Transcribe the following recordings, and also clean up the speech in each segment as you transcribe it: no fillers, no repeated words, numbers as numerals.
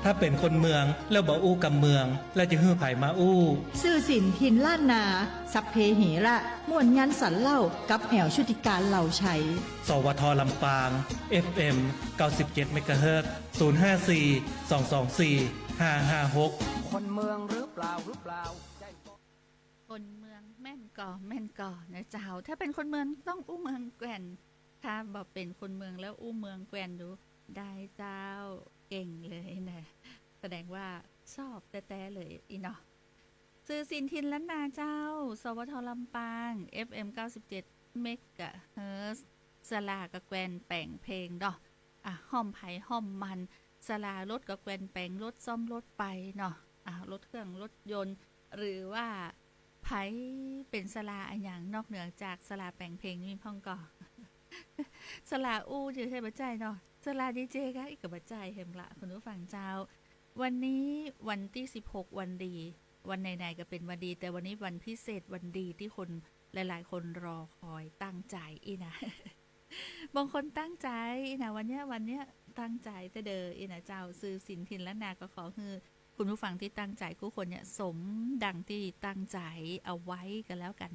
ถ้าเป็นคนเมืองแล้วบ่อู้กับเมืองแล้วจะฮื้อไผมาอู้ซื่อสินทินล้านนาสัพเพเหระม่วนยันสันเล่ากับแอวชุติการเหล่าชัยสวทลำปาง FM 97 เมกะเฮิรตซ์054 224 556คนเมืองหรือเปล่าคนเมืองแม่นก่อนะเจ้าถ้าเป็นคนเมืองต้องอู้เมืองแกว่นถ้าบอกเป็นคนเมืองแล้วอู้เมืองแกว่นดูได้เจ้าเก่งเลยนะแสดงว่าชอบแต่เลยอีเนาะสื่อสินทินล้านนาเจ้าสวทลำปาง FM 97 เมกะเฮิรตซ์สลากะแกว่นแป่งเพลงเนาะห้อมไผ่ห้อมมันสลารถกะแกว่นแป่งรถซ่อมรถไปเนาะรถเครื่องรถยนต์หรือว่าไผเป็นสลาอันอย่างนอกเหนือจากสลาแปลงเพลงมีพ่องก่อ สลาอู้จะใช่บัจใจเนาะสลาดีเจก็อีกกับบัจใจเห็นละคุณผู้ฟังเจ้าวันนี้วันที่16วันดีวันไหนๆก็เป็นวันดีแต่วันนี้วันพิเศษวันดีที่คนหลายๆคนรอคอยตั้งใจอีนะ บางคนตั้งใจนะวันเนี้ยตั้งใจแต่เดออีนะเจ้าซื้อสินทินและนาก็ขอคือคุณผู้ฟังที่ตั้งใจทุกคนเนี่ยสมดังที่ตั้งใจเอาไว้กันแล้วกัน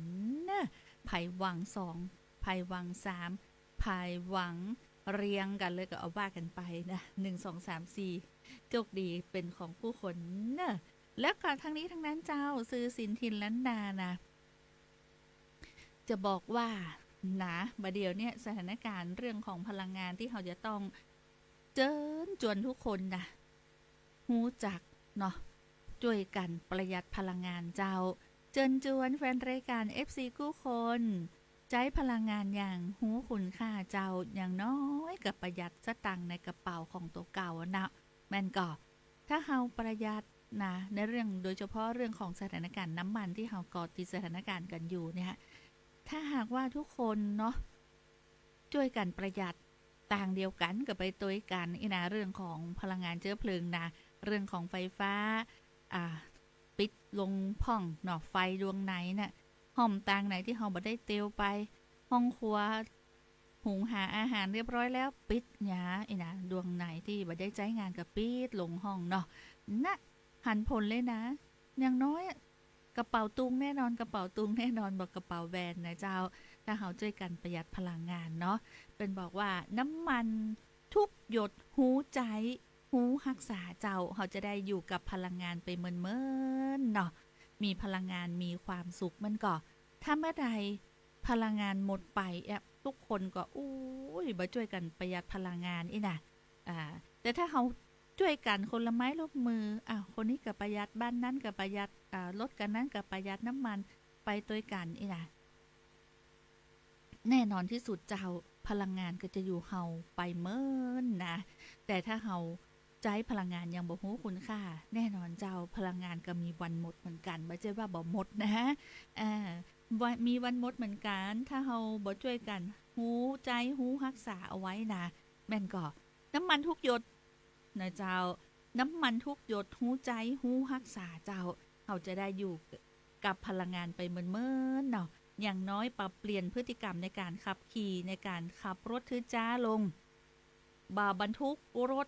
นะไผ่หวัง2ไผ่หวัง3ไผ่หวังเรียงกันเลยก็เอาว่ากันไปนะ1 2 3 4โชคดีเป็นของผู้คนนะแล้วก็ทั้งนี้ทั้งนั้นเจ้าซื้อสินทินล้านนานะจะบอกว่านะบัดเดี๋ยวเนี่ยสถานการณ์เรื่องของพลังงานที่เขาจะต้องเจิญจวนทุกคนนะหูจักเนาะช่วยกันประหยัดพลังงานเจ้าเจิญจวนแฟนรายการ FC กู้คนใช้พลังงานอย่างหูคุณค่าเจ้าอย่างน้อยกับประหยัดสตังค์ในกระเป๋าของตัวเก่านะแม่นก็ถ้าเฮาประหยัดนะในเรื่องโดยเฉพาะเรื่องของสถานการณ์น้ำมันที่เฮากอดติดสถานการณ์กันอยู่เนี่ยถ้าหากว่าทุกคนเนาะช่วยกันประหยัดต่างเดียวกันกับไปตัวกันนะเรื่องของพลังงานเชื้อเพลิงนะเรื่องของไฟฟ้าปิดลงพ่องเนาะไฟดวงไหนน่ะห้องต่างไหนที่เฮาบ่ได้เตียวไปห้องครัวหุงหาอาหารเรียบร้อยแล้วปิดหยานะดวงไหนที่บ่ได้ใช้งานกับปิดลงห้องเนาะนะหันผลเลยนะอย่างน้อยกระเป๋าตุงแน่นอนกระเป๋าตุงแน่นอนบอกกระเป๋าแบรนด์นะเจ้าถ้าเฮาช่วยกันประหยัดพลังงานเนาะเป็นบอกว่าน้ำมันทุกหยดหูใจหูรักษาเจ้าเขาจะได้อยู่กับพลังงานไปเมินๆเนาะมีพลังงานมีความสุขมันก็ถ้าเมื่อใดพลังงานหมดไปทุกคนก็อุ้ยมาช่วยกันประหยัดพลังงานอีน่ะแต่ถ้าเขาช่วยกันคนละไม้ลบมือคนนี้กับประหยัดบ้านนั้นกับประหยัดรถกันนั้นกับประหยัดน้ำมันไปตัวกันอีน่ะแน่นอนที่สุดเจ้าพลังงานก็จะอยู่เฮาไปเมินนะแต่ถ้าเฮาใช้พลังงานยังบ่ฮู้คุณค่าแน่นอนเจ้าพลังงานก็มีวันหมดเหมือนกันไม่ใช่ว่าบ่หมดนะมีวันหมดเหมือนกันถ้าเฮาบ่ช่วยกันฮู้ใจฮู้รักษาเอาไว้นะแม่นก็น้ำมันทุกหยดนะเจ้าน้ำมันทุกหยดฮู้ใจฮู้รักษาเจ้าเฮาจะได้อยู่กับพลังงานไปเมินๆเนาะอย่างน้อยปรับเปลี่ยนพฤติกรรมในการขับขี่ในการขับรถทื่อจ้าลงบ่บรรทุกรถ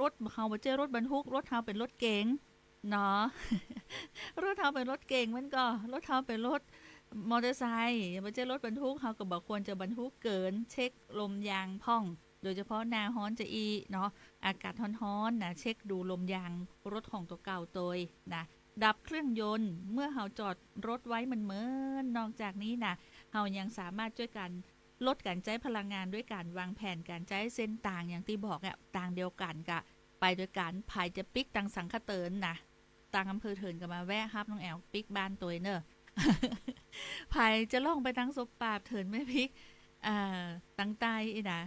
รถเฮาบ่เจอรถบรรทุกรถเฮาเป็นรถเก๋งเนาะ รถเฮาเป็นรถเก๋งมันก็รถเฮาเป็นรถมอเตอร์ไซค์อย่าบ่เจอรถบรรทุกเฮาก็บ่ควรจะบรรทุกเกินเช็คลมยางพ่องโดยเฉพาะหน้าร้อนจะเนาะอากาศร้อนๆนะเช็คดูลมยางรถของตัวเก่าตัวนะดับเครื่องยนต์เมื่อเฮาจอดรถไว้มันเหมือนนอกจากนี้นะเฮายังสามารถช่วยกันลดการใช้พลังงานด้วยการวางแผนการใช้เส้นต่างอย่างที่บอกต่างเดียวกันกะไปโดยการภายจะปิกตังสังขเตินนะต่างอำเภอเถินก็มาแวะครับน้องแอลปิกบ้านตัวเนอะ ภายจะล่องไปทั้งศพปราบเถินไม่ปิกตั้งใต้นะ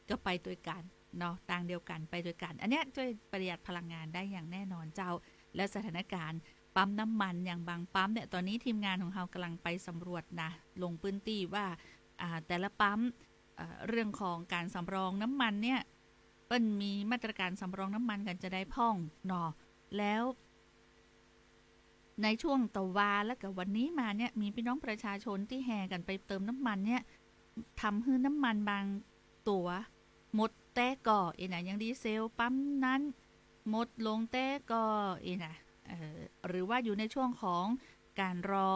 ก็ไปโดยกันเนาะต่างเดียวกันไปโดยกันอันเนี้ยช่วยประหยัดพลังงานได้อย่างแน่นอนเจ้าและสถานการณ์ปั๊มน้ำมันอย่างบางปั๊มเนี่ยตอนนี้ทีมงานของเรากำลังไปสำรวจนะลงพื้นที่ว่าแต่ละปั๊มเรื่องของการสำรองน้ำมันเนี่ยเปิ้นมีมาตรการสำรองน้ำมันกันจะได้พ่องเนาะแล้วในช่วงตะวาและกับวันนี้มาเนี่ยมีพี่น้องประชาชนที่แห่กันไปเติมน้ำมันเนี่ยทำให้น้ำมันบางตัวหมดแต่ก่อนะยังดีเซลปั๊มนั้น หมดลงแต่ก็อีนะหรือว่าอยู่ในช่วงของการรอ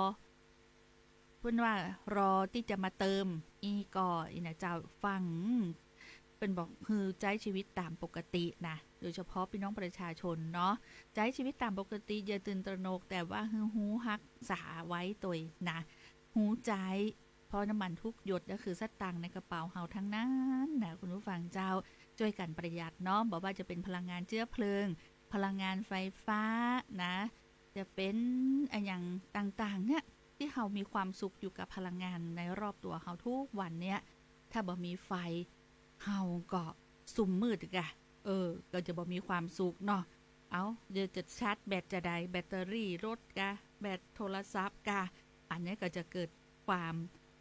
เพื่อนว่ารอที่จะมาเติมอีก่ออีนะเจ้าฟังเป็นบอกคือใช้ชีวิตตามปกตินะโดยเฉพาะพี่น้องประชาชนเนาะใช้ชีวิตตามปกติอย่าตื่นตระหนกแต่ว่าหูฮักษาไว้ตัวนะหูใจเพราะน้ำมันทุกหยดก็คือสตังค์ในกระเป๋าเฮาทั้งนั้นนะคุณผู้ฟังเจ้าช่วยกันประหยัดเนาะบอกว่าจะเป็นพลังงานเชื้อเพลิงพลังงานไฟฟ้านะจะเป็นอย่างต่างๆเนี่ยที่เฮามีความสุขอยู่กับพลังงานในรอบตัวเฮาทุกวันเนี่ยถ้าบ่มีไฟเฮาก็สุ่มมืดกะก็จะบ่มีความสุขเนาะเอาเดี๋ยวจะชาร์จแบตจะได้แบตเตอรี่รถกะแบตโทรศัพท์กะอันนี้ก็จะเกิดความ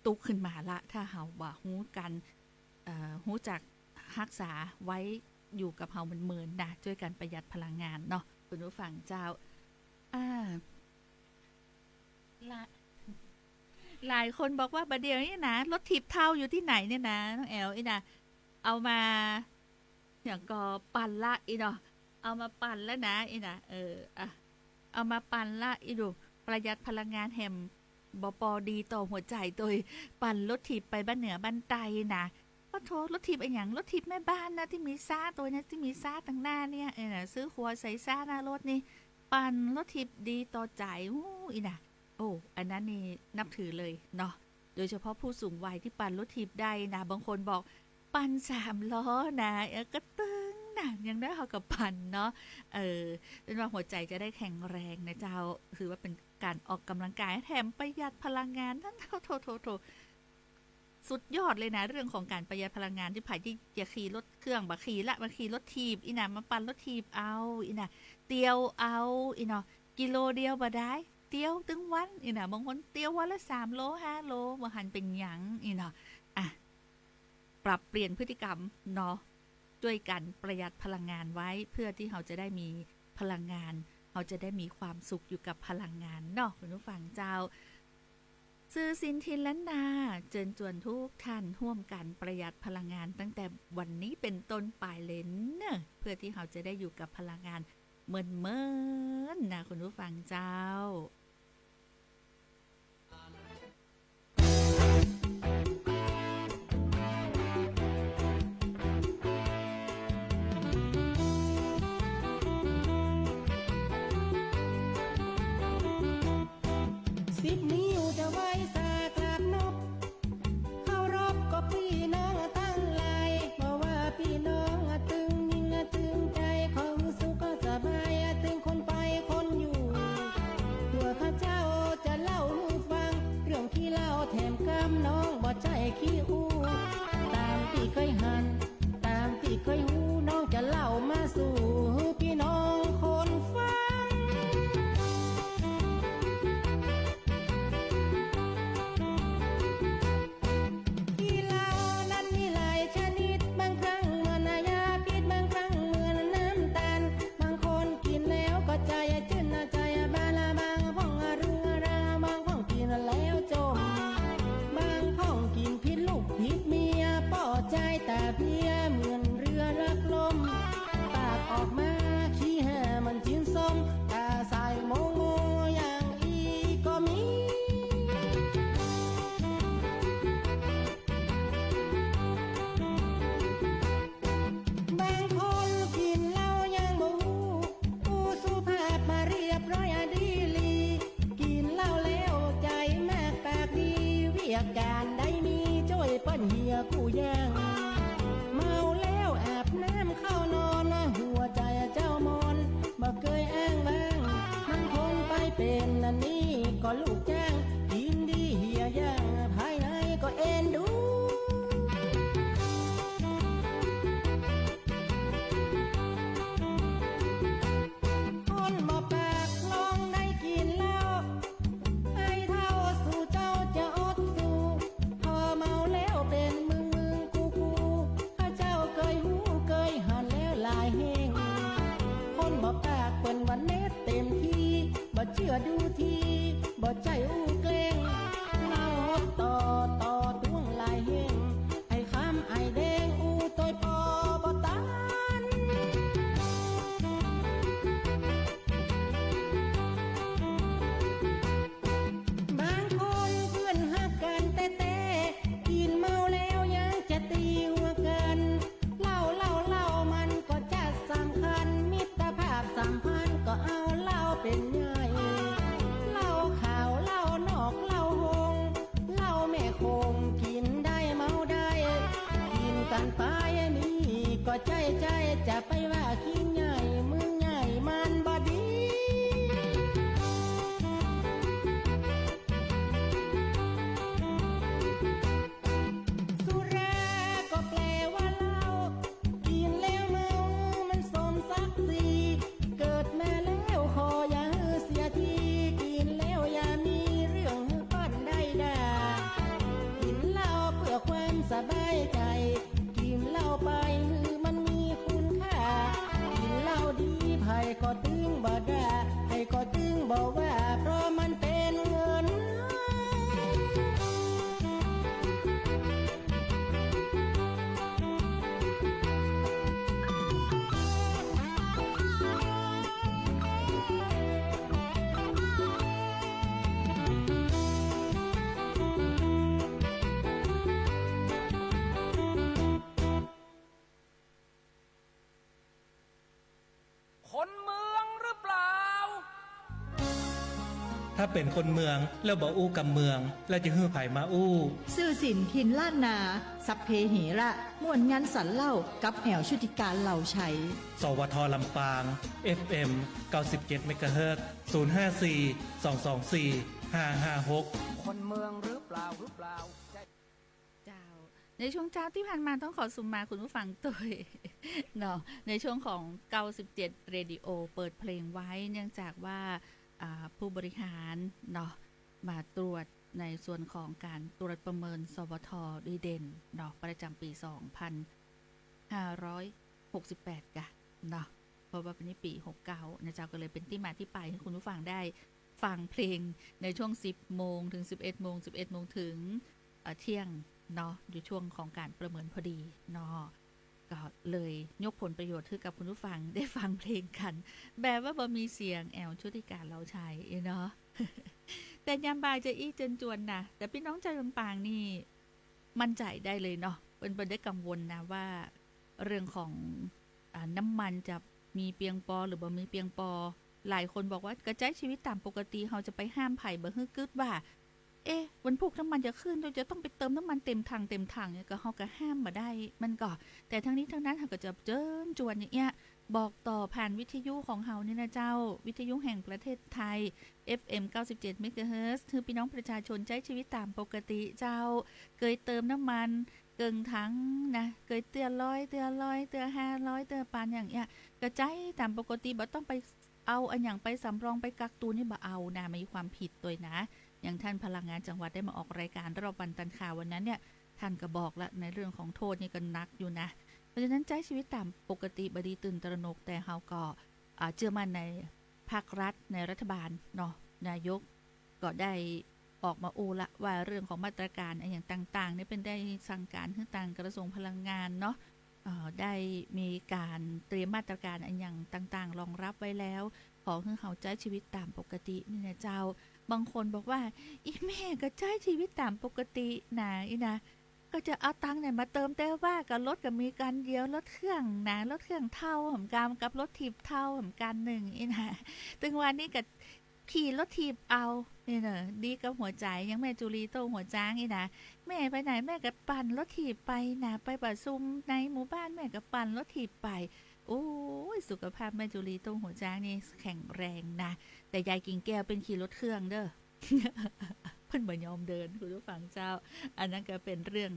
ตุกขึ้นมาละถ้าเฮาบ่ฮู้กันฮู้จักรักษาไว้อยู่กับเฮาเหมือนๆนะช่วยกันประหยัดพลังงานเนาะคุณผู้ฟังเจ้าหลายคนบอกว่าบัดเดี๋ยวนี้นะรถถีบเท่าอยู่ที่ไหนเนี่ยนะน้องแอลนะเอามาอย่างก็ปั่นละอีเนาะเอามาปั่นแล้วนะอีนะเอามาปั่นละอีดูประหยัดพลังงานแฮมบปอดีต่อหัวใจโดยปั่นรถถีบไปบ้านเหนือบ้านใต้นะก็โทษรถถีบไอ้หยังรถถีบแม่บ้านนะที่มีซ่าตัวนี้ที่มีซ่าตั้งหน้าเนี่ยซื้อหัวใส่ซ่าหน้ารถนี่ปั่นรถถีบดีต่อใจอีนะโอ้อันนั้นนี่นับถือเลยเนาะโดยเฉพาะผู้สูงวัยที่ปั่นรถถีบได้นะบางคนบอกปั่น3 ล้อนะก็ตึงนะยังได้เขากับปั่นเนาะเป็นว่าหัวใจจะได้แข็งแรงนะเจ้าถือว่าเป็นการออกกำลังกายแถมประหยัดพลังงานนั่นโถสุดยอดเลยนะเรื่องของการประหยัดพลังงานที่ผ่านที่จะขี่รถเครื่องบักขี่ละมาขี่รถถีบอีน่ะมาปั่นรถถีบเอาอีน่ะเตียวเอาอีเนาะกิโลเดียวบ่ได้เตียวตึงวันอีน่ะบางคนเตียววันละ3 โล 5 โลบ่หันเป็นหยังอีเนาะปรับเปลี่ยนพฤติกรรมเนาะช่วยกันประหยัดพลังงานไว้เพื่อที่เราจะได้มีพลังงานเราจะได้มีความสุขอยู่กับพลังงานเนาะคุณผู้ฟังเจ้าซื้อสินทินล้านนาเชิญชวนทุกท่านร่วมกันประหยัดพลังงานตั้งแต่วันนี้เป็นต้นไปเลยเนอะเพื่อที่เราจะได้อยู่กับพลังงานเหมือนนะคุณผู้ฟังเจ้า10 นิ้วจะไว้สากราบนกเข้ารบก็พี่น้องตั้งหลายบอกว่าพี่น้องตึงยิ่งตึงใจของสุขสบายตึงคนไปคนอยู่ตัวข้าเจ้าจะเล่าให้ฟังเรื่องขี้เล่าแถมกำน้องบ่ใจขี้อู้ตามที่เคยหันตามที่เคยหูน้องจะเล่ามาสู่พี่น้องคนฟังแต่เพียเหมือนเรือรักลมปากออกมาขี้แห่มันจิ้นส้มแต่ใส่โมโมอย่างอีก็มีบางคนกินเหล้ายังบ่ฮู้ผู้สุภาพมาเรียบร้อยดีลีกินเหล้าแล้วใจแม่ปากดีเวียกการได้มีช่วยปั้นเหียกูแย่งเมาแล้วอาบน้ำเข้านอนหัวใจเจ้ามอนบ่เคยอ้างว้างมันคงไปเป็นนั่นนี่ก็ลูกจ้างกินดีเหียย่างภายในก็เอ็นดูคนบ่ปากลองได้กินเหล้าไอ้เท่าสู่เจ้าจะอดสู่พอเมาแล้วเป็นมึงกูข้าเจ้าเคยหูเคยหันแล้วลายแห้งคนบ่ปากเปิ้นวันเน็ตเต็มที่บ่เชื่อดูทีบ่ใจอู้เกรงเล่าต่อทวงลายแห้งไอ้คำไอ้แดงอู้ต้อยพอบ่ตัน ใจจะไปว่าขี้ใหญ่เมืองใหญ่มันบ่ดี สุราก็แปลว่าเหล้ากินแล้วเมามันสมศักดิ์ศรีเกิดมาแล้วขออย่าเสียทีกินแล้วอย่ามีเรื่องก้อนได้ด่ากินเหล้าเพื่อความสบายใจกินเหล้าไปมันมีคุณค่ากินเหล้าดีไผก็ตึงบ่ด่าไผก็ตึงบ่ว่าเพราะมันเป็นเงิน คนเมืองหรือเปล่า ถ้าเป็นคนเมืองแล้วบ่อู้กับเมือง แล้วจะฮื้อไผมาอู้ ซื่อสินทินล้านนาสัพเพเหระม่วนงานสันเล่ากับแอวชุติการเหล่าชัย สวทลำปาง FM 97เมกะเฮิรตซ์054 224 556คนเมืองหรือเปล่าเจ้าในช่วงเช้าที่ผ่านมาต้องขอสุมมาคุณผู้ฟังตัว เนาะในช่วงของ97เรดิโอเปิดเพลงไว้เนื่องจากว่าผู้บริหารเนาะมาตรวจในส่วนของการตรวจประเมินสวทดีเด่นเนาะประจำปี 2568กะเนาะเพราะว่าเป็นปี69นะเจ้าก็เลยเป็นที่มาที่ไปให้คุณผู้ฟังได้ฟังเพลงในช่วง10โมงถึง11โมง11โมงถึงเที่ยงเนาะอยู่ช่วงของการประเมินพอดีเนาะก็เลยยกผลประโยชน์ให้กับคุณผู้ฟังได้ฟังเพลงกันแบบว่าบ่มีเสียงแอลชุติการเราใช้เนาะ แต่ยามบ่ายจะอี้เจนจวนนะแต่พี่น้องใจลำปางนี่มั่นใจได้เลยเนาะเป็นไปได้กังวลนะว่าเรื่องของน้ำมันจะมีเพียงพอหรือบ่มีเพียงพอหลายคนบอกว่ากระจายชีวิตตามปกติเราจะไปห้ามไผ่บ่ฮึกึดว่าวันพุกน้ำมันจะขึ้นเราจะต้องไปเติมน้ำมันเต็มถังเนี่ยก็เขาก็ห้ามมาได้มันก็แต่ทั้งนี้ทั้งนั้นเขาก็จะเจิ้นจวนอย่างเงี้ยบอกต่อผ่านวิทยุของเฮานี่นะเจ้าวิทยุแห่งประเทศไทย FM 97เมกะเฮิรตซ์คือพี่น้องประชาชนใช้ชีวิตตามปกติเจ้าเคยเติมน้ำมันเกิงถังนะเคยเตือน100เตือน500เตือนปานอย่างเงี้ยกระจายตามปกติบ่ต้องไปเอาอันอย่างไปสำรองไปกักตุนนี่บ่เอานะมีความผิดตัวนะอย่างท่านพลังงานจังหวัดได้มาออกรายการรอบวันตันข่าววันนั้นเนี่ยท่านก็บอกละในเรื่องของโทษนี่ก็นักอยู่นะเพราะฉะนั้นใช้ชีวิตตามปกติบดีตื่นตระหนกแต่เฮาก็เชื่อมั่นในภาครัฐในรัฐบาลเนาะนายกก็ได้ออกมาละว่าเรื่องของมาตรการอย่างต่างๆนี่เป็นได้สั่งการให้ทางกระทรวงพลังงานเนาะได้มีการเตรียมมาตรการอย่างต่างๆรองรับไว้แล้วขอให้เขาใช้ชีวิตตามปกตินี่นะเจ้าบางคนบอกว่าอีแม่ก็ใช้ชีวิตตามปกตินะก็จะเอาตังค์เนี่ยมาเติมแต่ว่ากับรถก็มีการเดียวรถเครื่องนะรถเครื่องเท่าหมการกับรถถีบเท่าหมการหนึ่งตึงวันนี้กับขี่รถถีบเอาเนอะดีกับหัวใจยังแม่จุลีโตหัวจ้างนะแม่ไปไหนแม่ก็ปั่นรถถีบไปนะไปประชุมในหมู่บ้านแม่ก็ปั่นรถถีบไปโอ้ยสุขภาพแม่จุลีโตหัวจ้างนี่แข็งแรงนะแต่ยายกิ่งแก้วเป็นขี่รถเครื่องเด้อ เพิ่นบ่ยอมเดินคุณผู้ฟังเจ้าอันนั้นก็เป็นเรื่อง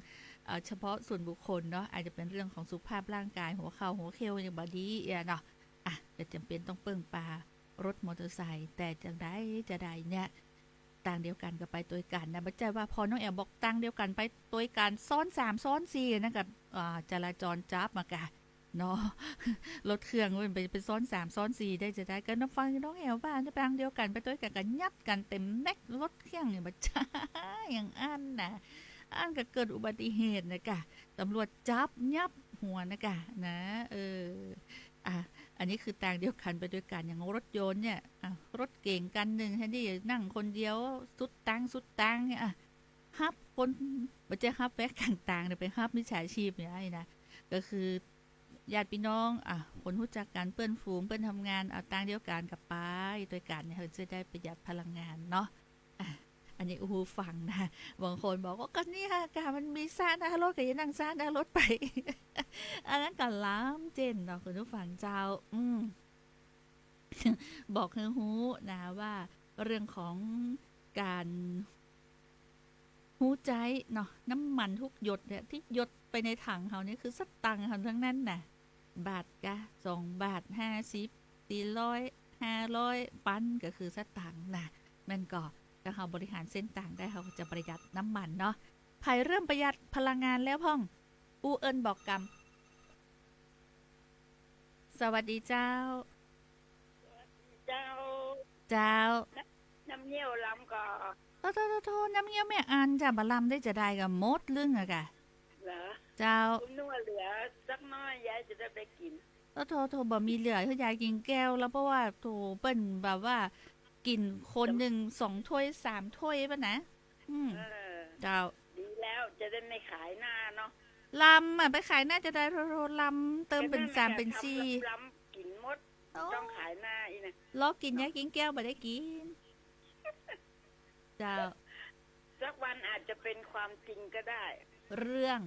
เฉพาะส่วนบุคคลเนาะอาจจะเป็นเรื่องของสุขภาพร่างกายหัวเข่าหัวเข่าอย่างบอดี้เนาะแต่จำเป็นต้องเปิ้งปลารถมอเตอร์ไซค์แต่จังได้จะได้เนี่ยต่างเดียวกันก็ไปตัวกันนะบัดใจว่าพอน้องแอลบอกต่างเดียวกันไปตัวกันซ้อน3ซ้อน4นะกับจราจรจับมากะเนาะรถเครื่องมันเป็นซ้อน3ซ้อน4ได้จะได้ก็น้องฟังน้องแอลบ้านจะต่างเดียวกันไปตัวกันยัดกันเต็มแม็กรถเครื่องอย่างบัดจ้าอย่างอันนะอันก็เกิดอุบัติเหตุนะกะตำรวจจับยับหัวนะกะนะอันนี้คือต่างเดียวกันไปด้วยกันอย่างรถยนต์เนี่ยรถเก่งกันหนึ่งแทนที่นั่งคนเดียวสุดตังเนี่ยฮับคนบัจเจฮับแวกต่างๆเนี่ยไปฮับมิจฉาชีพเนี่ยนะก็คือญาติพี่น้องคนรู้จักกันเปิ้นฝูงเปิ้นทำงานเอาต่างเดียวกันกับไปด้วยกันเนี่ยเขาจะได้ประหยัดพลังงานเนาะอั อันนี้อูฟังนะบางคนบอกว่าก็เนี่ยการมันมีซ่าหน้ารถก็ยังนั่งซ่าหน้ารถไป อันนั้นก็ล้ำเจนเนาะคุณผู้ฟังเจ้าบอกให้ฮู้นะว่าเรื่องของการฮู้ใจเนาะน้ำมันทุกหยดเนี่ยที่หยดไปในถังเขานี่คือสตังค์เขาทั้งนั้นน่ะบาทกะ2 บาท50 400 500ปั้นก็คือสตังค์นะมันก็ถ้าเขาบริหารเส้นต่างได้เขาจะประหยัดน้ำมันเนาะไผ่เริ่มประหยัดพลังงานแล้วพ่องอูเอิญบอกกำสวัสดีเจ้า เจ้า เจ้า น้ำเงี้ยวลำก็ โทษน้ำเงี้ยวแม่อันจะบะลำได้จะได้กับมดเรื่องอะกะ เหรอ เจ้า คุณนึกว่าเหลือสักน้อยยายจะได้ไปกิน โทบ่มีเหลือคือยายกินแก้วแล้วเพราะว่าโถเปิ้นแบบว่ากินคนหนึ่ง2 ถ้วย 3 ถ้วยป่ะนะเออ เจ้า ดีแล้วจะได้ไม่ขายหน้าเนาะ ลำอ่ะไปขายน่าจะได้โทลำเติมเป็น3เป็น4 ลำกินมดต้องขายหน้าอีนะ ลอกกินยายกินแก้วบ่ได้กิน เจ้า สักวันอาจจะเป็นความจริงก็ได้ เรื่อง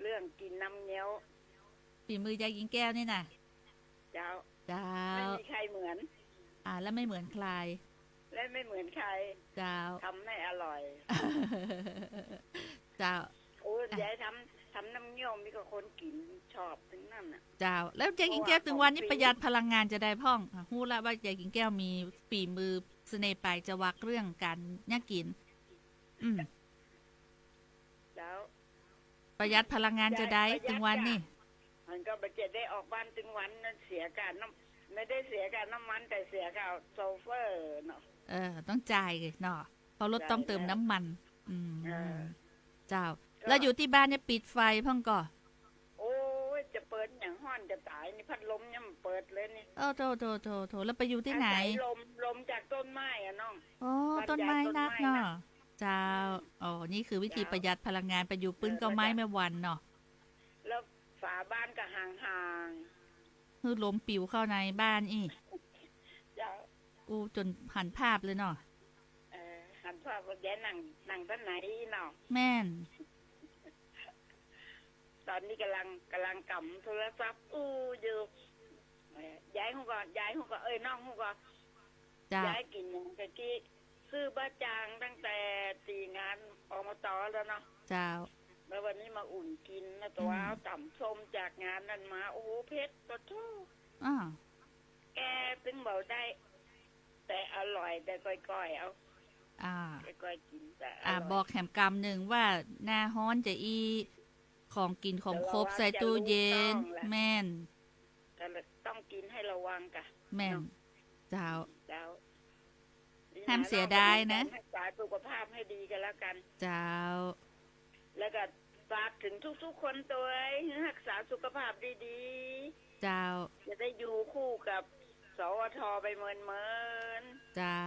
เรื่องกินน้ำเงี้ยว ฝีมือยายกินแก้วนี่น่ะ เจ้า เจ้า ไม่มีใครเหมือน แล้วไม่เหมือนใคร และไม่เหมือนใคร เจ้า ทำให้อร่อย เจ้า โอ้ยายทำน้ำเงี้ยวมีก็คนกินชอบถึงนั่นน่ะ เจ้า แล้วยายกินแก้วถึงวันนี้ประหยัดพลังงานจะได้พ่องฮู้แล้วว่ายายกินแก้วมีฝีมือเสน่ห์ปลายจะวักเรื่องการย่ากิน แล้ว ประหยัดพลังงานจะได้ถึงวันนี่ มันก็บัจเจได้ออกบ้านถึงวันนั้นเสียการน้ำไม่ได้เสียการน้ำมันแต่เสียการโซเฟอร์เนาะ ต้องจ่ายเลยเนาะเพราะรถต้องเติมน้ำมัน เออ เจ้า แล้วอยู่ที่บ้านเนี่ยปิดไฟพ่องก่อ โอ้ยจะเปิดอย่างห้อนจะตายนี่พัดลมเนี่ยมันเปิดเลยนี่ โถแล้วไปอยู่ที่ไหน อาศัยลมจากต้นไม้อะน้อง ต้นไม้นักเนาะ ต้นไม้นะ เจ้านี่คือวิธีประหยัดพลังงานไปอยู่ปื้นก็ไม้แม่วันเนาะ แล้วฝาบ้านก็ห่าง คือลมปิวเข้าในบ้านอี ๆจะ จนหันภาพเลยเนาะ หันภาพว่าแย่นั่งท่านไหนเนาะ แม่น ตอนนี้กำลังกำโทรศัพท์อยู่ย้ายหูก่อนน้องหูก่อน จ้า ย้ายกินอย่างตะกี้ซื้อบะจางตั้งแต่ตีงานอบตแล้วเนาะ เจ้า แล้ววันนี้มาอุ่นกินนะตัวเอาต่ำส้มจากงานนั้นมาโอ้โหเพชรปะทู่ อ้าว แกตึงเบาได้ แต่อร่อยแต่ก้อยๆเอาก้อยๆกินแต่อร่อย บอกแหมกำหนึ่งว่าหน้าฮ้อนจะของกินของครบใส่ตู้เย็น แม่น แต่ต้องกินให้ระวังกะ แม่น เจ้า แล้ว ห้ามเสียดายนะ รักษาสุขภาพให้ดีกันแล้วกัน เจ้า แล้วก็ฝากถึงทุกๆคนตัวให้รักษาสุขภาพดี เจ้า ๆจะได้อยู่คู่กับสวทไปเมิน เจ้า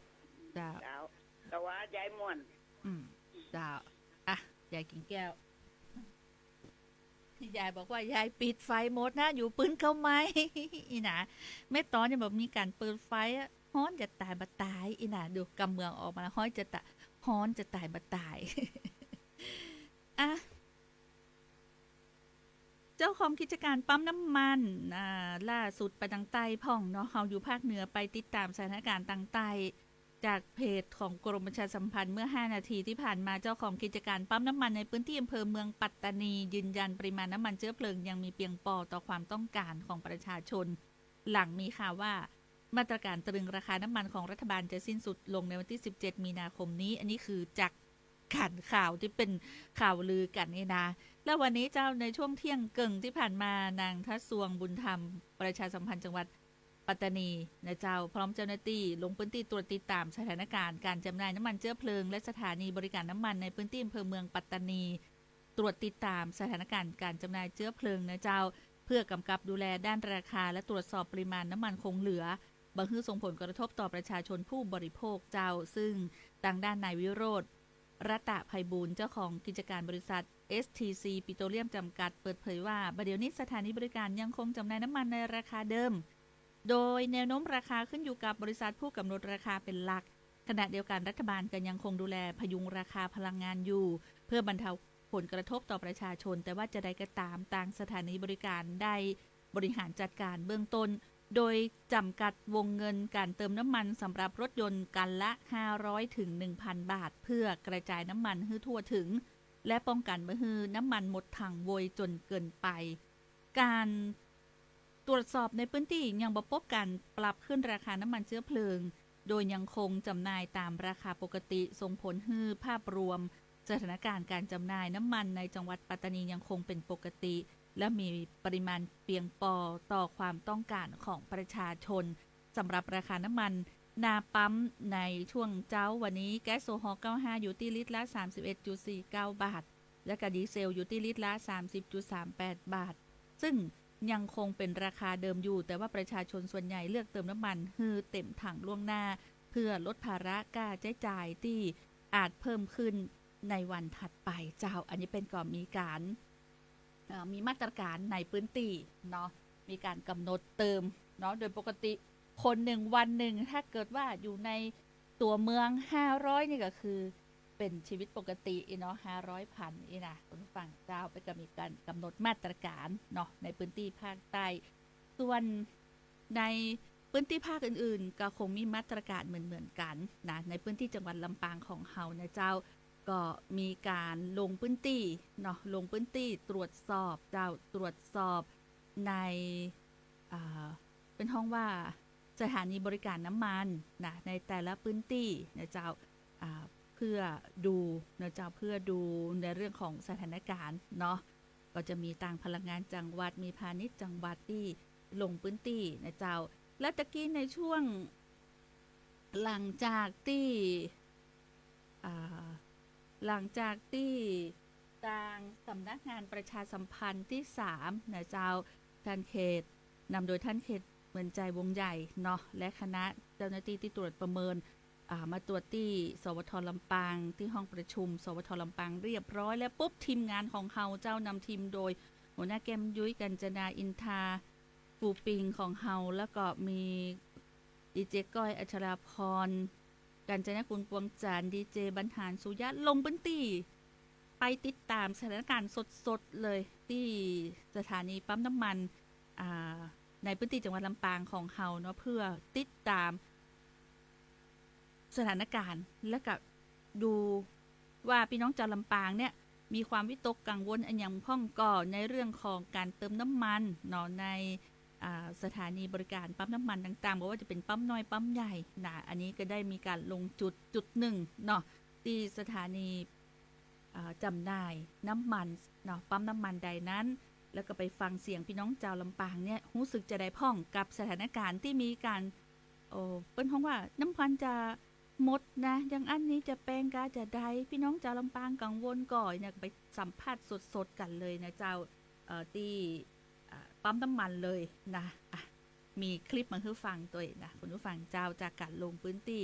ๆแล้วแต่ว่ายายม่วน เจ้ายายกินแก้ว ยายบอกว่ายายปิดไฟหมดนะ อยู่ปืนเข้าไหม อีน่ะแม่ตอนเนี่ยแบบมีการเปิดไฟอะฮ้อนจะตายบ่ตาย อีน่ะดูกำเมืองออกมาฮ้อนจะตายบ่ตาย เจ้าของกิจการปั๊มน้ำมันล่าสุดไปทางใต้พ่องเนาะเฮาอยู่ภาคเหนือไปติดตามสถานการณ์ทางใต้จากเพจของกรมประชาสัมพันธ์เมื่อ5 นาทีที่ผ่านมาเจ้าของกิจการปั๊มน้ำมันในพื้นที่อำเภอเมืองปัตตานียืนยันปริมาณน้ำมันเชื้อเพลิงยังมีเพียงพอต่อความต้องการของประชาชน หลังมีข่าวว่ามาตรการตรึงราคาน้ำมันของรัฐบาลจะสิ้นสุดลงในวันที่17 มีนาคมนี้อันนี้คือจากการข่าวที่เป็นข่าวลือกันนี่นะแล้ววันนี้เจ้าในช่วงเที่ยงเกิงที่ผ่านมานางทัศวงบุญธรรมประชาสัมพันธ์จังหวัดปัตตานีนะเจ้าพร้อมเจ้าหน้าที่ลงพื้นที่ตรวจติดตามสถานการณ์การจำหน่ายน้ำมันเชื้อเพลิงและสถานีบริการน้ำมันในพื้นที่อำเภอเมืองปัตตานีตรวจติดตามสถานการณ์การจำหน่ายเชื้อเพลิงนะเจ้าเพื่อกำกับดูแลด้านราคาและตรวจสอบปริมาณน้ำมันคงเหลือบางทีส่งผลกระทบต่อประชาชนผู้บริโภคเจ้าซึ่งทางด้านนายวิโรจน์รัตะไพบูลย์เจ้าของกิจการบริษัท STC ปิโตรเลียมจำกัดเปิดเผยว่าบัดเดี๋ยวนี้สถานีบริการยังคงจำหน่ายน้ำมันในราคาเดิมโดยแนวโน้มราคาขึ้นอยู่กับบริษัทผู้กำหนดราคาเป็นหลัก ขณะเดียวกันรัฐบาลก็ยังคงดูแลพยุงราคาพลังงานอยู่เพื่อบรรเทาผลกระทบต่อประชาชนแต่ว่าจะได้ก็ตามต่างสถานีบริการได้บริหารจัดการเบื้องต้นโดยจำกัดวงเงินการเติมน้ำมันสำหรับรถยนต์กันละ500ถึง 1,000 บาทเพื่อกระจายน้ำมันให้ทั่วถึงและป้องกันไม่ให้น้ำมันหมดถังโวยจนเกินไปการตรวจสอบในพื้นที่ยังบ่พบการปรับขึ้นราคาน้ำมันเชื้อเพลิงโดยยังคงจำหน่ายตามราคาปกติส่งผลให้ภาพรวมสถานการณ์การจำหน่ายน้ำมันในจังหวัดปัตตานียังคงเป็นปกติและมีปริมาณเพียงพอต่อความต้องการของประชาชนสำหรับราคาน้ำมันนาปั๊มในช่วงเช้าวันนี้แก๊สโซฮอล์95อยู่ที่ลิตรละ 31.49 บาทและก็ดีเซลอยู่ที่ลิตรละ 30.38 บาทซึ่งยังคงเป็นราคาเดิมอยู่แต่ว่าประชาชนส่วนใหญ่เลือกเติมน้ำมันฮือเต็มถังล่วงหน้าเพื่อลดภาระค่าใช้จ่ายที่อาจเพิ่มขึ้นในวันถัดไปเจ้าอันนี้เป็นก่อนมีการมีมาตรการในพื้นที่เนาะมีการกำหนดเติมเนาะโดยปกติคนหนึ่งวันหนึ่งถ้าเกิดว่าอยู่ในตัวเมือง500นี่ก็คือเป็นชีวิตปกติเนาะ500พันนะคุณผู้ฟังเจ้าไปก็มีการกำหนดมาตรการเนาะในพื้นที่ภาคใต้ส่วนในพื้นที่ภาคอื่นๆก็คงมีมาตรการเหมือนกันนะในพื้นที่จังหวัดลำปางของเฮานะเจ้าก็มีการลงพื้นที่เนาะลงพื้นที่ตรวจสอบตรวจสอบในเป็นห้องว่าสถานีบริการน้ำมันนะในแต่ละพื้นที่นะเจ้าเพื่อดูนะเจ้าเพื่อดูในเรื่องของสถานการณ์เนาะก็จะมีต่างพลังงานจังหวัดมีพาณิชย์จังหวัดที่ลงพื้นที่นะเจ้าและตะกี้ในช่วงหลังจากที่ทางสำนักงานประชาสัมพันธ์ที่3นะเจ้าท่านเขตนำโดยท่านเขตเหมือนใจวงใหญ่เนาะและคณะเจ้าหน้าที่ที่ตรวจประเมินมาตรวจที่สวทลำปางที่ห้องประชุมสวทลำปางเรียบร้อยแล้วปุ๊บทีมงานของเฮาเจ้านำทีมโดยหัวหน้าแก้มยุ้ยกัญจนาอินทาฟูปิงของเฮาแล้วก็มีดีเจก้อยอัชราพรกัญจนกุลปวงจันทร์ดีเจบรรหารสุยะลงพื้นที่ไปติดตามสถานการณ์สดๆเลยที่สถานีปั๊มน้ำมันในพื้นที่จังหวัดลำปางของเฮาเนาะเพื่อติดตามสถานการณ์และก็ดูว่าพี่น้องชาวลำปางเนี่ยมีความวิตกกังวลอันยังพ่องก่อในเรื่องของการเติมน้ำมันเนาะในสถานีบริการปั๊มน้ำมันต่างๆบอกว่าจะเป็นปั๊มน้อยปั๊มใหญ่นะอันนี้ก็ได้มีการลงจุดหนึ่งเนาะที่สถานีจำหน่ายน้ำมันเนาะปั๊มน้ำมันใดนั้นแล้วก็ไปฟังเสียงพี่น้องชาวลำปางเนี่ยรู้สึกจะได้พ่องกับสถานการณ์ที่มีการเป็นห้องว่าน้ำพันจะหมดนะอย่างอันนี้จะแปลงกาจะได้พี่น้องชาวลำปางกังวลก่อยเนี่ยไปสัมภาษณ์สดๆกันเลยนะเจ้าที่ปั๊มน้ำมันเลยนะมีคลิปมาให้ฟังตัวนะคุณผู้ฟังเจ้าจากการลงพื้นที่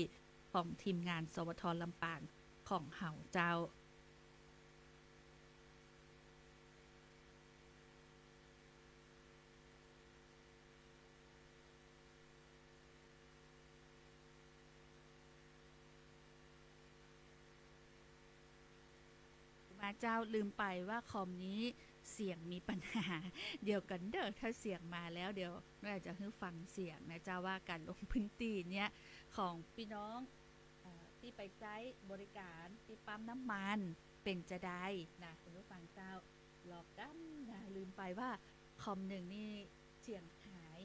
ของทีมงานสวทลำปางของเฮาเจ้ามาเจ้าลืมไปว่าคอมนี้เสียงมีปัญหาเดี๋ยวกันเด้อถ้าเสียงมาแล้วเดี๋ยวเราจะให้ฟังเสียงนะเจ้าว่าการลงพื้นที่เนี้ยของพี่น้องที่ไปใช้บริการที่ปั๊มน้ำมันเป็นจะได้นะคุณผู้ฟังเจ้าหลอกกันนะลืมไปว่าคอมหนึ่งนี่เสียงหาย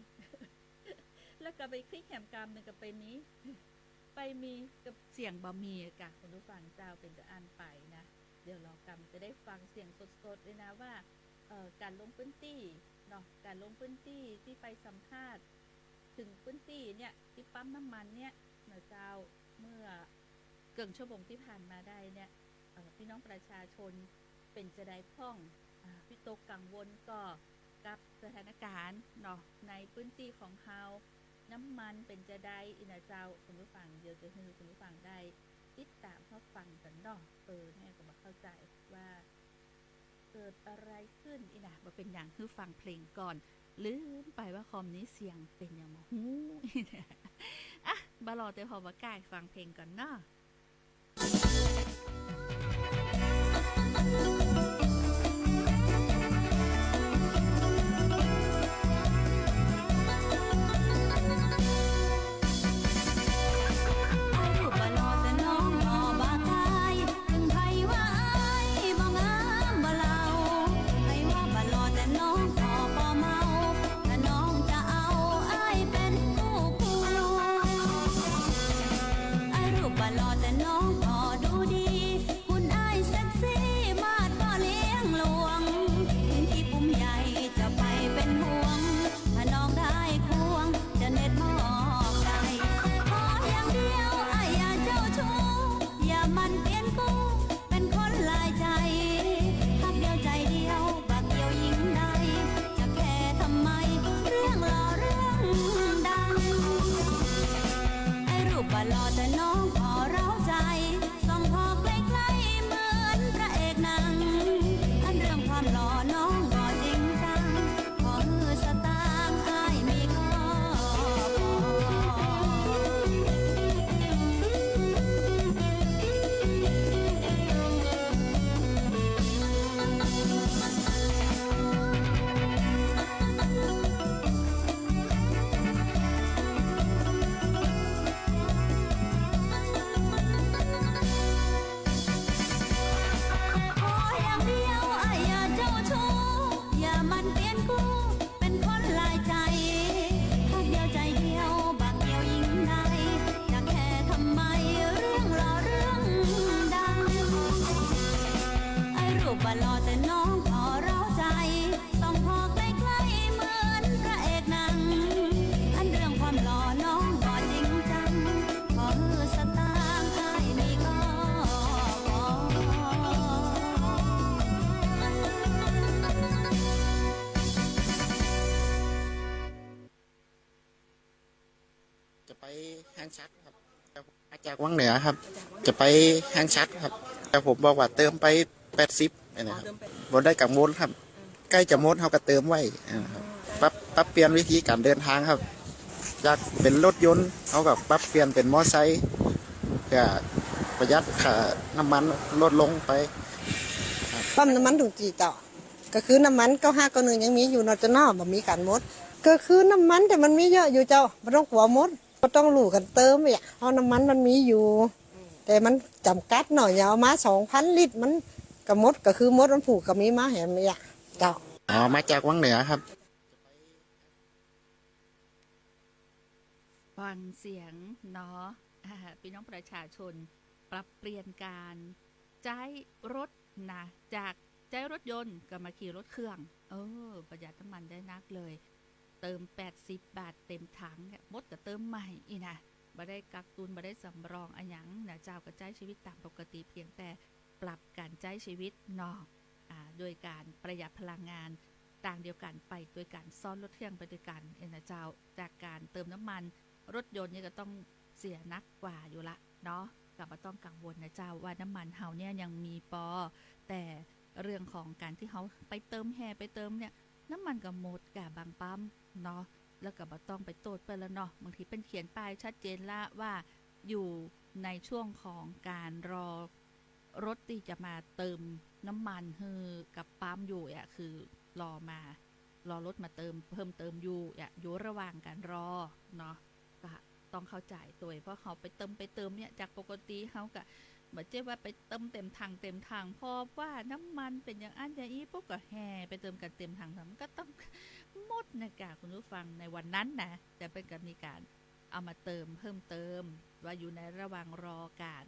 แล้วก็ไปคลิกแหมกรรมหนึ่งก็ไปมีกับเสียงบะหมี่กะคุณผู้ฟังเจ้าเป็นจะอ่านไปนะเดี๋ยวเรากำจะได้ฟังเสียงสดๆเลยนะว่าการลงพื้นที่เนาะการลงพื้นที่ที่ไปสัมภาษณ์ถึงพื้นที่เนี่ยที่ปั๊มน้ำมันเนี่ยเนาะเจ้าเมื่อเกินชั่วโมงที่ผ่านมาได้เนี่ยพี่น้องประชาชนเป็นจะได้พ่องพี่ตกกังวลก็กับสถานการณ์เนาะในพื้นที่ของเฮาน้ำมันเป็นจะได้อินะเจ้าคุณผู้ฟังเดี๋ยวจะให้คุณผู้ฟังได้ติดตามเขาฟังกันเนาะแม่ก็มาเข้าใจว่าเกิดอะไรขึ้นอีน่ะมาเป็นอย่างคือฟังเพลงก่อนลืมไปว่าคอมนี้เสียงเป็นอย่างหูอ่ะ บารอแต่พอว่าก่ายฟังเพลงก่อนเนาะจะไปห้างชัดครับมาจากวังเหนือครับจะไปห้างชัดครับแต่ผมบอกว่าเติมไป80นะครับบนได้กับมดครับใกล้จะมดเขาก็เติมไว้นะครับปรับเปลี่ยนวิธีการเดินทางครับจากเป็นรถยนต์เขากับปรับเปลี่ยนเป็นมอไซค์เพื่อประหยัดค่าน้ำมันลดลงไปปั๊มน้ำมันถุงจีเจ้าก็คือน้ำมัน9591ยังมีอยู่นอกจากนอกบ่มีการหมดก็คือน้ำมันแต่มันมีเยอะอยู่เจ้าไม่ต้องกลัวหมดก็ต้องหลู่กันเติมอ่ะเพราะน้ำมันมันมีอยู่แต่มันจำกัดหน่อยอย่าเอามา 2,000 ลิตรมันก็หมดก็คือหมดมันผูกก็มีมาแหมเนี่ยเจ้ามาจากวังเหนือครับฟังเสียงเนาะพี่น้องประชาชนปรับเปลี่ยนการใช้รถนะจากใช้รถยนต์ก็มาขี่รถเครื่องประหยัดน้ำมันได้นักเลยเติม80 บาทเต็มถังมดก็เติมใหม่อีนะบ่ได้กักตุนบ่ได้สำรองอันหยังนะเจ้าก็ใช้ชีวิตตามปกติเพียงแต่ปรับการใช้ชีวิตเนาะโดยการประหยัดพลังงานต่างเดียวกันไปโดยการซ่อนรถเครื่องไปด้วยกันนะเจ้าจากการเติมน้ำมันรถยนต์นี่ก็ต้องเสียนักกว่าอยู่ละเนาะก็บ่ต้องกังวลนะเจ้าว่าน้ำมันเฮาเนี่ยยังมีแต่เรื่องของการที่เขาไปเติมไปเติมเนี่ยน้ำมันก็หมดกะบางปั๊มเนาะแล้วก็บ่ต้องไปโตดไปแล้วเนาะบางทีเป็นเขียนป้ายชัดเจนละว่าอยู่ในช่วงของการรอรถที่จะมาเติมน้ำมันกับปั๊มอยู่คือรอรถมาเติมเพิ่มเติมอยู่ระหว่างการรอเนาะก็ต้องเข้าใจตัวเพราะเขาไปเติมเนี่ยจากปกติเขาก็เหมือนเจ๊ว่าไปเติมเต็มถังเพราะว่าน้ำมันเป็นอย่างอันอย่างนี้ปุ๊บก็แห่ไปเติมกันเต็มถังมันก็ต้องหมดนะกะคุณผู้ฟังในวันนั้นนะแต่เป็นการมีการเอามาเพิ่มเติมว่าอยู่ในระหว่างรอการ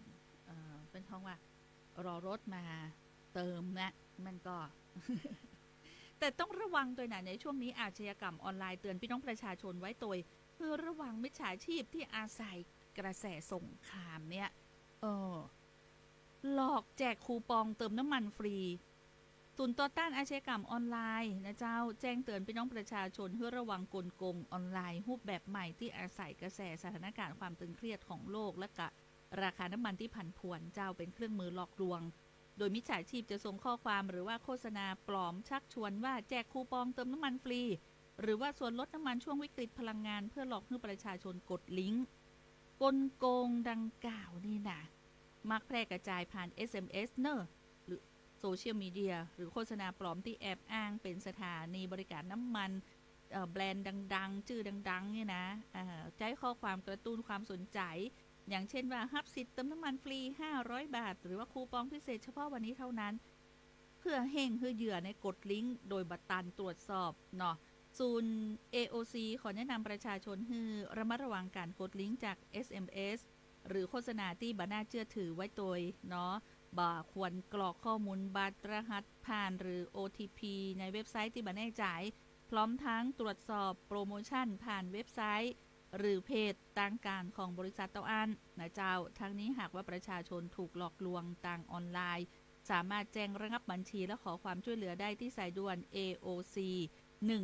เป็นเพราะว่ารอรถมาเติมนะมันก็ แต่ต้องระวังตัวในช่วงนี้อาชญากรรมออนไลน์เตือนพี่น้องประชาชนไว้ตัวเพื่อระวังมิจฉาชีพที่อาศัยกระแสสงครามเนี่ยหลอกแจกคูปองเติมน้ำมันฟรีศูนย์ต่อต้านอาชญากรรมออนไลน์นะเจ้าแจ้งเตือนพี่น้องประชาชนเพื่อระวังกลโกงออนไลน์รูปแบบใหม่ที่อาศัยกระแสสถานการณ์ความตึงเครียดของโลกและกะราคาน้ำมันที่ผันผวนเจ้าเป็นเครื่องมือหลอกลวงโดยมิจฉาชีพจะส่งข้อความหรือว่าโฆษณาปลอมชักชวนว่าแจกคูปองเติมน้ำมันฟรีหรือว่าส่วนลดน้ำมันช่วงวิกฤตพลังงานเพื่อหลอกให้ประชาชนกดลิงก์ กลโกงดังกล่าวนี่นะมักแพร่กระจายผ่าน SMS เนอะหรือโซเชียลมีเดียหรือโฆษณาปลอมที่แอบอ้างเป็นสถานีบริการน้ำมันแบรนด์ดังๆชื่อดังๆเนี่ยนะใช้ข้อความกระตุ้นความสนใจอย่างเช่นว่ารับสิทธิ์เติมน้ำมันฟรี500 บาทหรือว่าคูปองพิเศษเฉพาะวันนี้เท่านั้นเพื่อเห่งเหยื่อในกดลิงก์โดยบัตรตันตรวจสอบเนาะศูนย์ AOC ขอแนะนำประชาชนให้ระมัดระวังการกดลิงก์จาก SMS หรือโฆษณาที่บ่น่าเชื่อถือไว้โดยเนาะบ่ควรกรอกข้อมูลบัตรรหัสผ่านหรือ OTP ในเว็บไซต์ที่บ่แน่ใจพร้อมทั้งตรวจสอบโปรโมชั่นผ่านเว็บไซต์หรือเพจต่างการของบริษัทเต้าอั้นนะเจ้าทั้งนี้หากว่าประชาชนถูกหลอกลวงทางออนไลน์สามารถแจ้งระงับบัญชีและขอความช่วยเหลือได้ที่สายด่วน AOC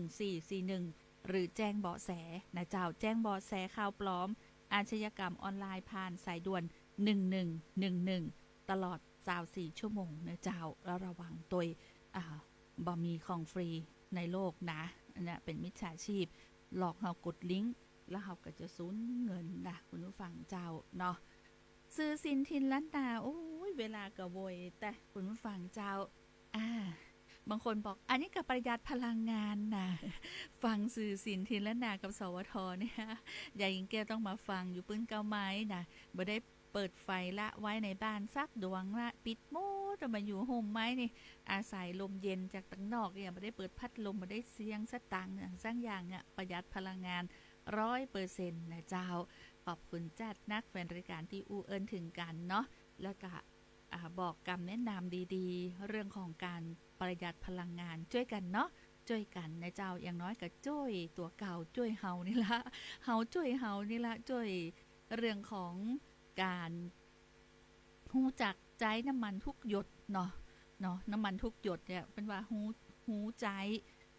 1441หรือแจ้งเบาะแสนะเจ้าแจ้งเบาะแสข่าวปลอมอาชญากรรมออนไลน์ผ่านสายด่วน1111ตลอด24ชั่วโมงนะเจ้าแล้วระวังตัวบ่มีของฟรีในโลกนะเนี่ยเป็นมิจฉาชีพหลอกเรากดลิงก์แล้วเราก็จะสูญเงินนะคุณผู้ฟังเจ้าเนาะซื้อสินทินล้านนาโอ้ยเวลากระโวยแต่คุณผู้ฟังเจ้าบางคนบอกอันนี้กับประหยัดพลังงานนะฟังสื่อสินทินล้านนากับสวทเนี่ยยายหญิงแก้วต้องมาฟังอยู่ปื้นเก้าไม้นะบ่ได้เปิดไฟละไว้ในบ้านซักดวงละปิดโม้แต่มาอยู่โฮมไม้นี่อาศัยลมเย็นจากตั้งนอกเนี่ยไม่ได้เปิดพัดลมไม่ได้เสียงสตังค์สร้างอย่างเนี่ยประหยัดพลังงาน100%นะเจ้าขอบคุณจัดนักแฟนรายการที่อูเอิญถึงกันเนาะแล้วก็บอกคำแนะนำดีๆเรื่องของการประหยัดพลังงานช่วยกันเนาะช่วยกันนะเจ้าอย่างน้อยก็ช่วยตัวเก่าช่วยเฮานี่ละเฮาช่วยเฮานี่ละช่วยเรื่องของการหูจักใจน้ำมันทุกหยดเนาะน้ำมันทุกหยดเนี่ยเป็นว่าหูใจ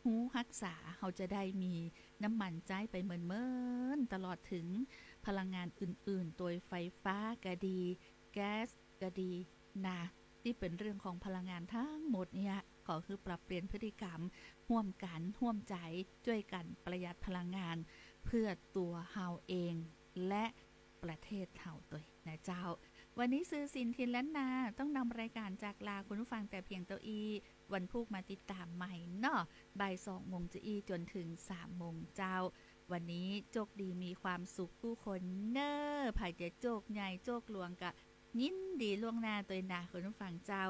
หูรักษาเขาจะได้มีน้ำมันใจไปเหมือนตลอดถึงพลังงานอื่นๆโดยไฟฟ้าก็ดีแก๊สก็ดีนะที่เป็นเรื่องของพลังงานทั้งหมดเนี่ยก็คือปรับเปลี่ยนพฤติกรรมร่วมกันร่วมใจช่วยกันประหยัดพลังงานเพื่อตัวเฮาเองและประเทศเฮาตัวนะเจ้าวันนี้ซื้อสินทินล้านนาต้องนำรายการจากลาคุณผู้ฟังแต่เพียงตัวอีวันพุธมาติดตามใหม่เนาะบ่าย2 โมงจะอีจนถึง3 โมงเจ้าวันนี้โชคดีมีความสุขผู้คนเนอไผ่จะโชคใหญ่โชคหลวงกะยินดีล่วงหน้าตัวนะคุณผู้ฟังเจ้า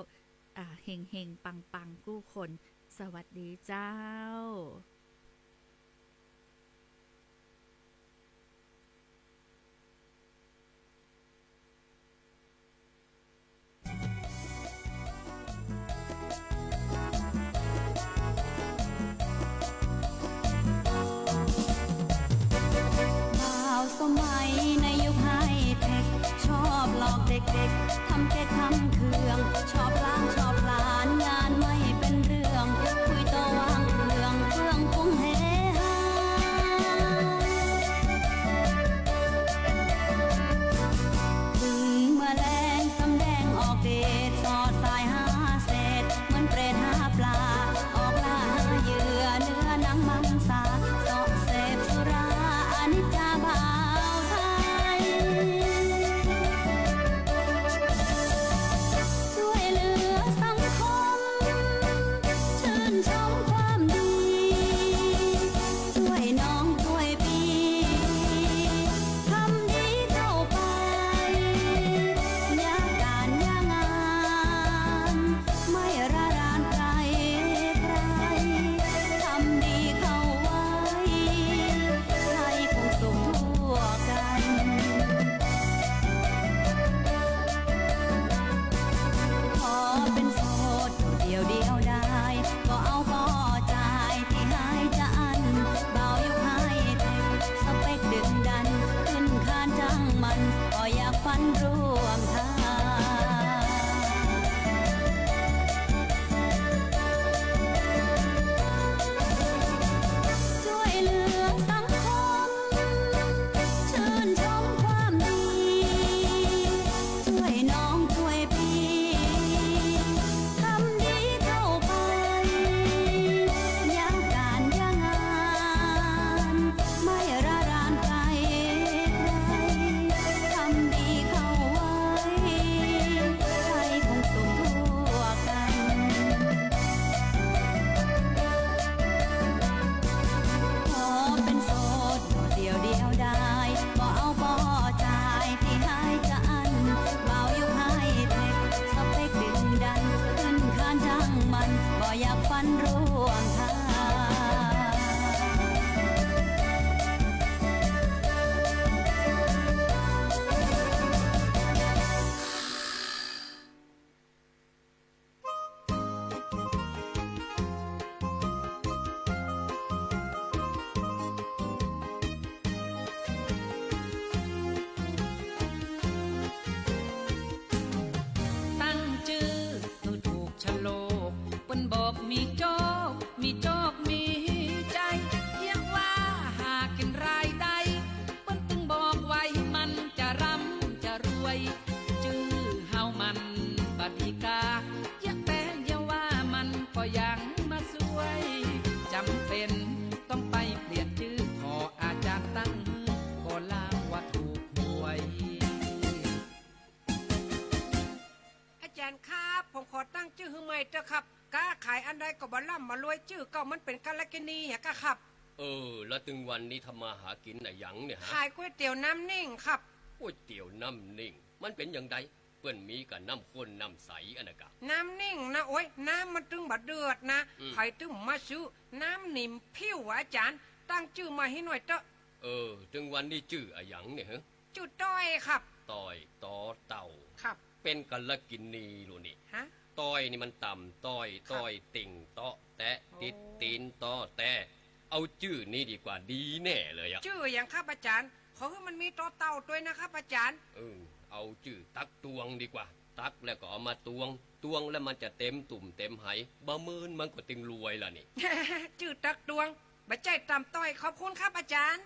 เฮงๆปังๆกู้คนสวัสดีเจ้าสมัยในยุคไฮเทคชอบหลอกเด็กๆทำเก๊กทำเครื่องชอบล้างชอบหลานงานไม่เป็นเรื่องคุยตัววางเรื่องเฟื่องฟุ้งเฮฮาถึงเมื่อแรงสำแดงออกเดชสอดสายหาเศษเหมือนเปรตหาปลาออกล่าหาเหยื่อเนื้อหนังมังสาสอบเสพสุราอนิจจาบาช่วยเหลือสัง อะครับก้าขายอันใดก็บ่ล่ำมารวยชื่อเก็มันเป็นกาลกินีฮะก็ครับแล้วถึงวันนี้ทำมาหากินไหนหยังเนี่ยฮะขายก๋วยเตี๋ยวน้ำนิ่งครับก๋วยเตี๋ยวน้ำนิ่งมันเป็นอย่างไรเปิ้นมีกับน้ำข้นน้ำใสอันนั้นกะน้ำนิ่งนะโอ้ยน้ำมันตึงบะเดือดนะใครตึงมาซื้อน้ำนิ่มผิวอาจารย์ตั้งชื่อมาให้หน่อยเถอะถึงวันนี้ชื่ออะหยังเนี่ยฮะชื่อต้อยครับต้อยต่อเต่าครับเป็นกาลกินีรู้นี่ฮะต้อยนี่มันต่ำต้อยติ่งเตาะแตะติดตีนต่อแต่เอาชื่อนี้ดีกว่าดีแน่เลยอะชื่ออย่างครับอาจารย์เขาคือมันมีต่อเต่าด้วยนะครับอาจารย์เอาชื่อตักตวงดีกว่าตักแล้วก็เอามาตวงแล้วมันจะเต็มตุ่มเต็มไหบะมืนมันก็ตึงรวยล่ะนี่ ชื่อตักตวงบัจใจตามต้อยขอบคุณครับอาจารย์